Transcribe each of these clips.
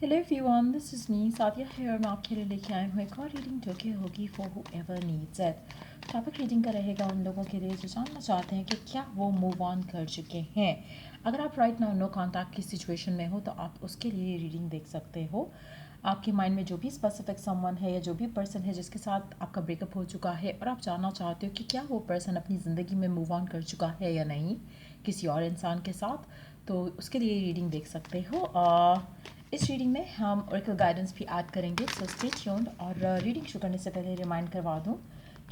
Hello everyone, this is me Sadia है और मैं आपके लिए लेके आई हूँ एक और रीडिंग जो कि होगी for whoever needs it. Topic reading का रहेगा उन लोगों के लिए जो जानना चाहते हैं कि क्या वो मूव ऑन कर चुके हैं। अगर आप राइट नाउ नो कॉन्टैक्ट की सिचुएशन में हो तो आप उसके लिए रीडिंग देख सकते हो। आपके माइंड में जो भी स्पेसिफिक समवन है या जो भी पर्सन है जिसके साथ आपका ब्रेकअप हो चुका है और आप जानना चाहते हो कि क्या वो पर्सन अपनी ज़िंदगी में मूव ऑन कर चुका है या नहीं किसी और इंसान के साथ, तो उसके लिए रीडिंग देख सकते हो। इस रीडिंग में हम ऑरेकल गाइडेंस भी ऐड करेंगे, सो स्टे ट्यून्ड। और रीडिंग शुरू करने से पहले रिमाइंड करवा दूं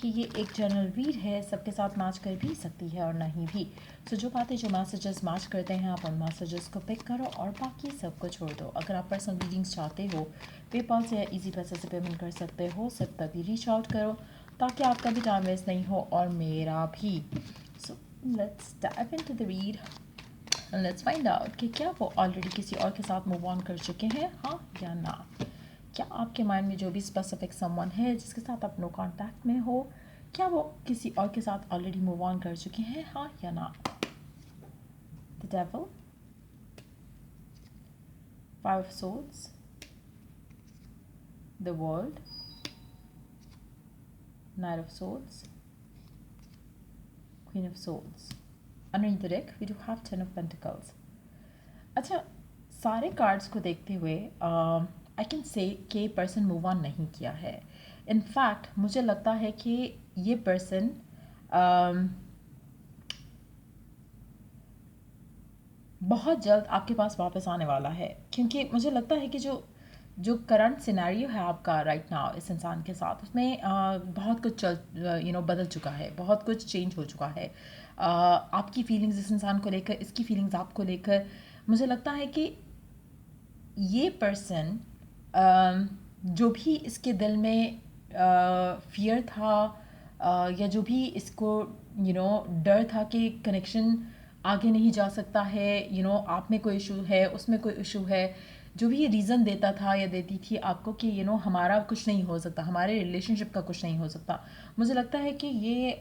कि ये एक जनरल रीड है, सबके साथ मैच कर भी सकती है और नहीं भी। सो जो बातें जो मैसेजेस मैच करते हैं आप उन मैसेजेस को पिक करो और बाकी सबको छोड़ दो। अगर आप पर्सनल रीडिंग्स चाहते हो पेपाल से या ईजी पैसे से पेमेंट कर सकते हो, सिर्फ तभी रीच आउट करो ताकि आपका भी टाइम वेस्ट नहीं हो और मेरा भी। So let's dive into the read and let's find out कि क्या वो ऑलरेडी किसी और के साथ मूव ऑन कर चुके हैं, हाँ या ना। क्या आपके माइंड में जो भी स्पेसिफिक समवन है जिसके साथ आप नो कांटेक्ट में हो, क्या वो किसी और के साथ ऑलरेडी मूव ऑन कर चुके हैं, हाँ या ना। The devil, five of swords, the world, night of swords, queen of swords. Underneath the deck we do have 10 of Pentacles. अच्छा, सारे कार्ड्स को देखते हुए आई कैन से कि पर्सन मूव ऑन नहीं किया है। इनफैक्ट मुझे लगता है कि ये पर्सन बहुत जल्द आपके पास वापस आने वाला है, क्योंकि मुझे लगता है कि जो करंट सिनेरियो है आपका राइट नाउ इस इंसान के साथ, उसमें बहुत कुछ बदल चुका है, बहुत कुछ चेंज हो चुका है। आपकी फीलिंग्स इस इंसान को लेकर, इसकी फीलिंग्स आपको लेकर, मुझे लगता है कि ये पर्सन जो भी इसके दिल में फियर था या जो भी इसको डर था कि कनेक्शन आगे नहीं जा सकता है, आप में कोई इशू है, उसमें कोई इशू है, जो भी ये रीज़न देता था या देती थी आपको कि हमारा कुछ नहीं हो सकता, हमारे रिलेशनशिप का कुछ नहीं हो सकता, मुझे लगता है कि ये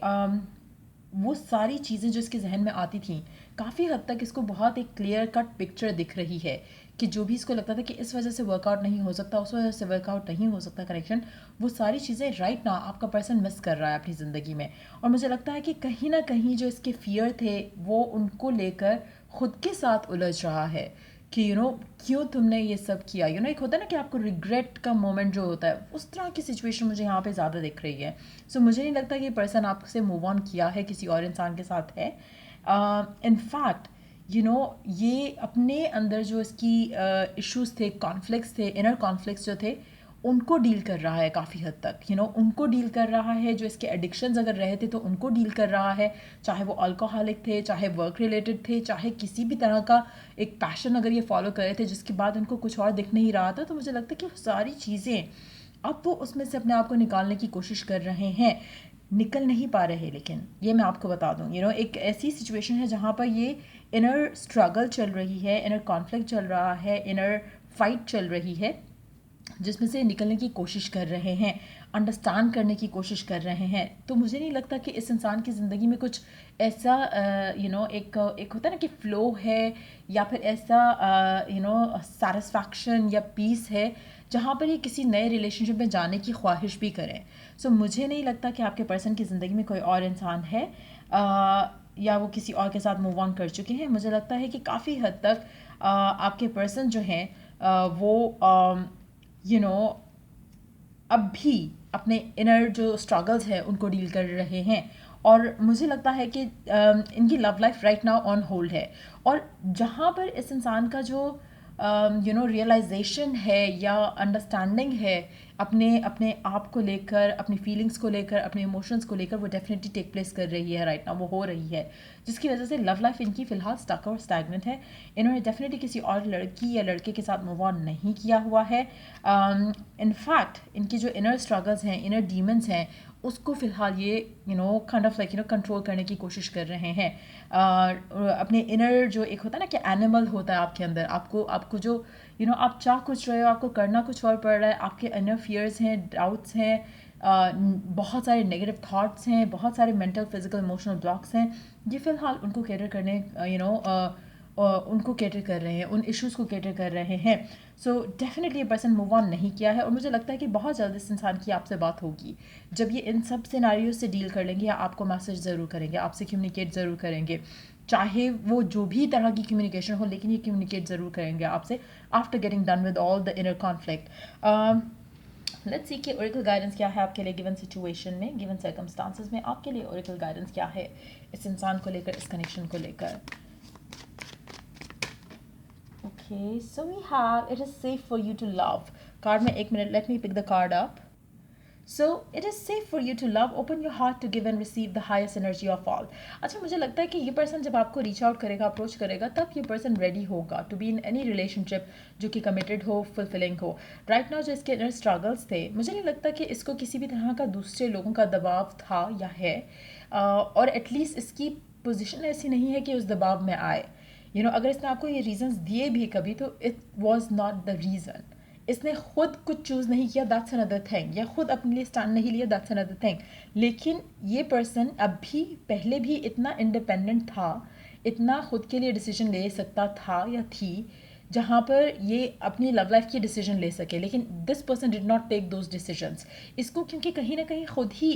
वो सारी चीज़ें जो इसके जहन में आती थी, काफ़ी हद तक इसको बहुत एक क्लियर कट पिक्चर दिख रही है कि जो भी इसको लगता था कि इस वजह से वर्कआउट नहीं हो सकता, उस वजह से वर्कआउट नहीं हो सकता कनेक्शन, वो सारी चीज़ें राइट ना आपका पर्सन मिस कर रहा है अपनी ज़िंदगी में। और मुझे लगता है कि कहीं ना कहीं जो इसके फियर थे वो उनको लेकर खुद के साथ उलझ रहा है कि क्यों तुमने ये सब किया। एक होता है ना कि आपको रिग्रेट का मोमेंट जो होता है, उस तरह की सिचुएशन मुझे यहाँ पे ज़्यादा दिख रही है। सो मुझे नहीं लगता कि पर्सन आपसे मूव ऑन किया है, किसी और इंसान के साथ है। इनफैक्ट ये अपने अंदर जो इसकी इश्यूज थे, कॉन्फ्लिक्ट्स थे, इनर कॉन्फ्लिक्ट्स जो थे, उनको डील कर रहा है काफ़ी हद तक। उनको डील कर रहा है, जो इसके एडिक्शंस अगर रहे थे तो उनको डील कर रहा है, चाहे वो अल्कोहलिक थे, चाहे वर्क रिलेटेड थे, चाहे किसी भी तरह का एक पैशन अगर ये फॉलो कर रहे थे जिसके बाद उनको कुछ और दिख नहीं रहा था। तो मुझे लगता है कि वो सारी चीज़ें अब वो उसमें से अपने आप को निकालने की कोशिश कर रहे हैं, निकल नहीं पा रहे। लेकिन ये मैं आपको बता दूं, एक ऐसी सिचुएशन है जहाँ पर ये इनर स्ट्रगल चल रही है, इनर कॉन्फ्लिक्ट चल रहा है, इनर फाइट चल रही है, जिसमें से निकलने की कोशिश कर रहे हैं, अंडरस्टैंड करने की कोशिश कर रहे हैं। तो मुझे नहीं लगता कि इस इंसान की ज़िंदगी में कुछ ऐसा एक होता है ना कि फ़्लो है, या फिर ऐसा सेटिस्फैक्शन या पीस है जहाँ पर ये किसी नए रिलेशनशिप में जाने की ख्वाहिश भी करें। सो मुझे नहीं लगता कि आपके पर्सन की ज़िंदगी में कोई और इंसान है या वो किसी और के साथ मूव ऑन कर चुके हैं। मुझे लगता है कि काफ़ी हद तक आपके पर्सन जो हैं वो अब भी अपने इनर जो स्ट्रगल्स है उनको डील कर रहे हैं। और मुझे लगता है कि इनकी love life right now on hold है। और जहाँ पर इस इंसान का जो रियलाइजेशन है या अंडरस्टैंडिंग है अपने अपने आप को लेकर, अपनी फीलिंग्स को लेकर, अपने इमोशंस को लेकर, वो डेफिनेटली टेक प्लेस कर रही है राइट नाउ, वो हो रही है, जिसकी वजह से लव लाइफ इनकी फ़िलहाल स्टक और स्टैग्नेंट है। इन्होंने डेफिनेटली किसी और लड़की या लड़के के साथ मूव ऑन नहीं किया हुआ है। इनफैक्ट इनकी जो इनर स्ट्रगल्स हैं, इनर डीमंस हैं, उसको फ़िलहाल ये काइंड ऑफ लाइक कंट्रोल करने की कोशिश कर रहे हैं। अपने इनर जो एक होता है ना कि एनिमल होता है आपके अंदर, आपको जो आप चाह कुछ रहे हो, आपको करना कुछ और पड़ रहा है, आपके इनर फियर्स हैं, डाउट्स हैं, बहुत सारे नेगेटिव थॉट्स हैं, बहुत सारे मेंटल, फिजिकल, इमोशनल ब्लॉक्स हैं, ये फ़िलहाल उनको कैटर करने उनको कैटर कर रहे हैं, उन इश्यूज़ को कैटर कर रहे हैं। सो डेफिनेटली ये पर्सन मूव ऑन नहीं किया है और मुझे लगता है कि बहुत जल्द इस इंसान की आपसे बात होगी। जब ये इन सब सिनारियों से डील कर लेंगे या आपको मैसेज ज़रूर करेंगे, आपसे कम्युनिकेट ज़रूर करेंगे, चाहे वो जो भी तरह की कम्युनिकेशन हो, लेकिन ये कम्युनिकेट ज़रूर करेंगे आपसे after getting done with all the inner conflict. Let's see कि ओरेकल गाइडेंस क्या है आपके लिए गिवन सिचुएशन में, गिवन सर्कमस्टांसेस में आपके लिए ओरेकल गाइडेंस क्या है इस इंसान को लेकर, इस कनेक्शन को लेकर। Okay, so we have it is safe for you to love. Card में 1 minute, let me pick the card up. So it is safe for you to love. Open your heart to give and receive the highest energy of all. अच्छा, मुझे लगता है कि ये person जब आपको reach out करेगा, अप्रोच करेगा, तब ये पर्सन रेडी होगा to be in any relationship जो कि कमिटेड हो, फुलफिलिंग हो। राइट नाउ जो इसके इनर स्ट्रगल्स थे, मुझे नहीं लगता कि इसको किसी भी तरह का दूसरे लोगों का दबाव था या है, और एटलीस्ट इसकी पोजिशन ऐसी नहीं है कि उस दबाव में आए। अगर इसने आपको ये रीजंस दिए भी कभी, तो it was not the reason. इसने खुद कुछ चूज़ नहीं किया, दैट्स अनदर थिंग, या खुद अपने लिए स्टैंड नहीं लिया, दैट्स अनदर थिंग। लेकिन ये पर्सन अभी पहले भी इतना इंडिपेंडेंट था, इतना खुद के लिए डिसीजन ले सकता था या थी, जहाँ पर ये अपनी लव लाइफ की डिसीजन ले सके। लेकिन this person did not take those decisions. इसको क्योंकि कहीं ना कहीं खुद ही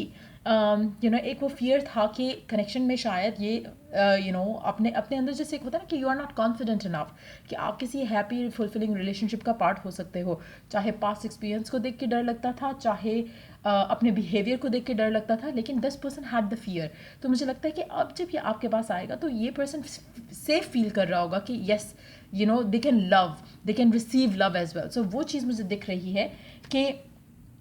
एक वो फियर था कि कनेक्शन में शायद ये अपने अपने अंदर जैसे एक होता है ना कि you are not confident enough कि आप किसी हैप्पी फुलफिलिंग रिलेशनशिप का पार्ट हो सकते हो। चाहे पास्ट एक्सपीरियंस को देख के डर लगता था, चाहे अपने बिहेवियर को देख के डर लगता था, लेकिन this person had the fear. तो मुझे लगता है कि अब जब ये आपके पास आएगा तो ये पर्सन सेफ फील कर रहा होगा कि yes they can love, they can receive love as well. So वो चीज़ मुझे दिख रही है कि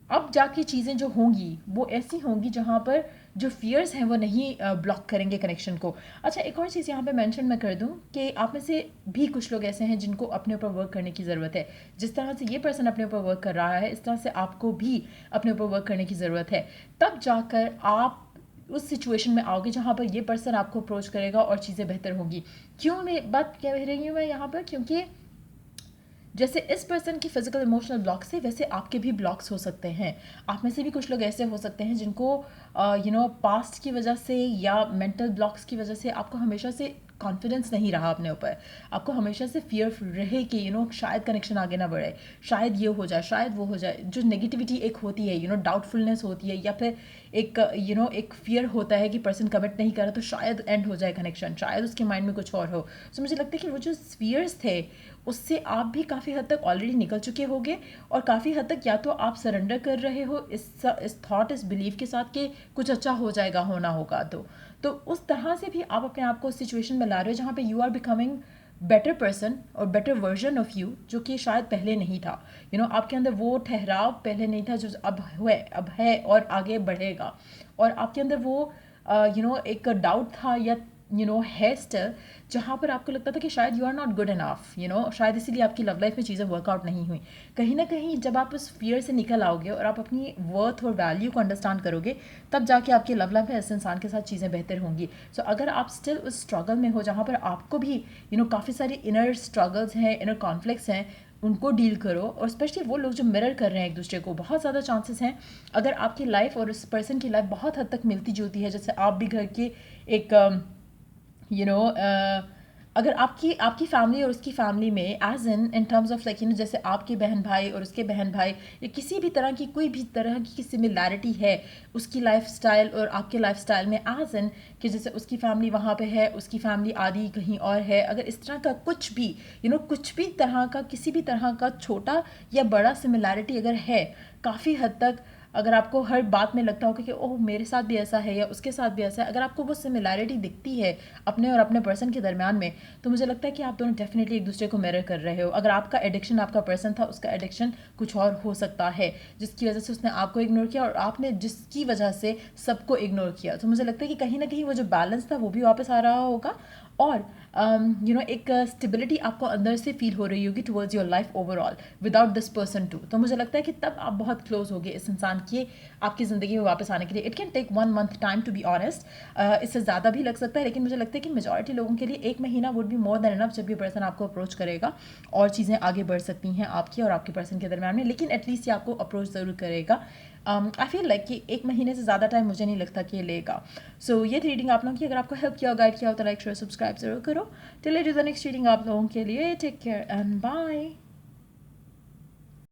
अब जाके चीज़ें जो होंगी वो ऐसी होंगी जहाँ पर जो फियर्स हैं वो नहीं ब्लॉक करेंगे कनेक्शन को। अच्छा, एक और चीज़ यहाँ पे मेंशन मैं कर दूँ कि आप में से भी कुछ लोग ऐसे हैं जिनको अपने ऊपर वर्क करने की ज़रूरत है। जिस तरह से ये पर्सन अपने ऊपर वर्क कर रहा है, इस तरह से आपको भी अपने ऊपर वर्क करने की ज़रूरत है। तब जाकर आप उस सिचुएशन में आओगे जहाँ पर ये पर्सन आपको अप्रोच करेगा और चीज़ें बेहतर होंगी। क्यों मैं बात कह रही हूँ मैं यहाँ पर, क्योंकि जैसे इस पर्सन की फिजिकल इमोशनल ब्लॉक्स है, वैसे आपके भी ब्लॉक्स हो सकते हैं। आप में से भी कुछ लोग ऐसे हो सकते हैं जिनको पास्ट की वजह से या मेंटल ब्लॉक्स की वजह से आपको हमेशा से कॉन्फिडेंस नहीं रहा अपने ऊपर, आपको हमेशा से फियर रहे कि शायद कनेक्शन आगे ना बढ़े, शायद ये हो जाए, शायद वो हो जाए। जो नेगेटिविटी एक होती है, डाउटफुलनेस होती है, या फिर एक एक फियर होता है कि पर्सन कमिट नहीं कर रहा तो शायद एंड हो जाए कनेक्शन, शायद उसके माइंड में कुछ और हो। सो मुझे लगता है कि वो जो फियर्स थे उससे आप भी काफ़ी हद तक ऑलरेडी निकल चुके होंगे, और काफ़ी हद तक या तो आप सरेंडर कर रहे हो इस थॉट, इस बिलीव के साथ कि कुछ अच्छा हो जाएगा, होना होगा। तो उस तरह से भी आप अपने आप को उस सिचुएशन में ला रहे हो जहाँ पे you are becoming better person और बेटर वर्जन ऑफ यू, जो कि शायद पहले नहीं था। आपके अंदर वो ठहराव पहले नहीं था जो अब है और आगे बढ़ेगा। और आपके अंदर वो एक डाउट था या है स्टिल, जहाँ पर आपको लगता था कि शायद you are not good enough, शायद इसीलिए आपकी लव लाइफ में चीज़ें वर्कआउट नहीं हुई। कहीं ना कहीं जब आप उस फियर से निकल आओगे और आप अपनी वर्थ और वैल्यू को अंडरस्टैंड करोगे, तब जाके आपकी लव लाइफ में ऐसे इंसान के साथ चीज़ें बेहतर होंगी। सो अगर आप स्टिल उस स्ट्रगल में हो जहाँ पर आपको भी काफ़ी सारी इनर स्ट्रगल्स हैं, इनर कॉन्फ्लिक्ट्स हैं, उनको डील करो। और स्पेशली वो लोग जो मिरर कर रहे हैं एक दूसरे को, बहुत ज़्यादा चांसेस हैं अगर आपकी लाइफ और उस पर्सन की लाइफ बहुत हद तक मिलती जुलती है, जैसे आप भी घर के एक अगर आपकी फैमिली और उसकी फैमिली में as in terms of like जैसे आपके बहन भाई और उसके बहन भाई, या किसी भी तरह की कोई भी तरह की सिमिलैरिटी है उसकी लाइफस्टाइल और आपके लाइफस्टाइल में, एज इन कि जैसे उसकी फैमिली वहाँ पे है, उसकी फैमिली आदि कहीं और है, अगर इस तरह का कुछ भी कुछ भी तरह का, किसी भी तरह का छोटा या बड़ा सिमिलैरिटी अगर है, काफ़ी हद तक अगर आपको हर बात में लगता होगा कि ओह मेरे साथ भी ऐसा है या उसके साथ भी ऐसा है, अगर आपको वो सिमिलैरिटी दिखती है अपने और अपने पर्सन के दरमियान में, तो मुझे लगता है कि आप दोनों डेफिनेटली एक दूसरे को मिरर कर रहे हो। अगर आपका एडिक्शन आपका पर्सन था, उसका एडिक्शन कुछ और हो सकता है जिसकी वजह से उसने आपको इग्नोर किया और आपने जिसकी वजह से सबको इग्नोर किया। तो मुझे लगता है कि कहीं ना कहीं वो जो बैलेंस था वो भी वापस आ रहा होगा, और एक स्टेबिलिटी आपको अंदर से फील हो रही होगी towards your life overall without this person too. तो मुझे लगता है कि तब आप बहुत क्लोज होगे इस इंसान के आपकी ज़िंदगी में वापस आने के लिए। It can take 1 month time to be honest, इससे ज़्यादा भी लग सकता है, लेकिन मुझे लगता है कि मेजॉरिटी लोगों के लिए 1 महीना would be more than enough, जब ये पर्सन आपको अप्रोच करेगा और चीज़ें आगे बढ़ सकती हैं आपकी और आपके पर्सन के दरमियान में। लेकिन एटलीस्ट ये आपको अप्रोच ज़रूर करेगा। आई फील लाइक कि 1 महीने से ज़्यादा टाइम मुझे नहीं लगता कि ये लेगा। सो ये रीडिंग आप लोगों की अगर आपको हेल्प किया, गाइड किया हो, तो लाइक शेयर सब्सक्राइब जरूर करो। Till I do the next reading आप लोगों के लिए टेक केयर एंड बाय।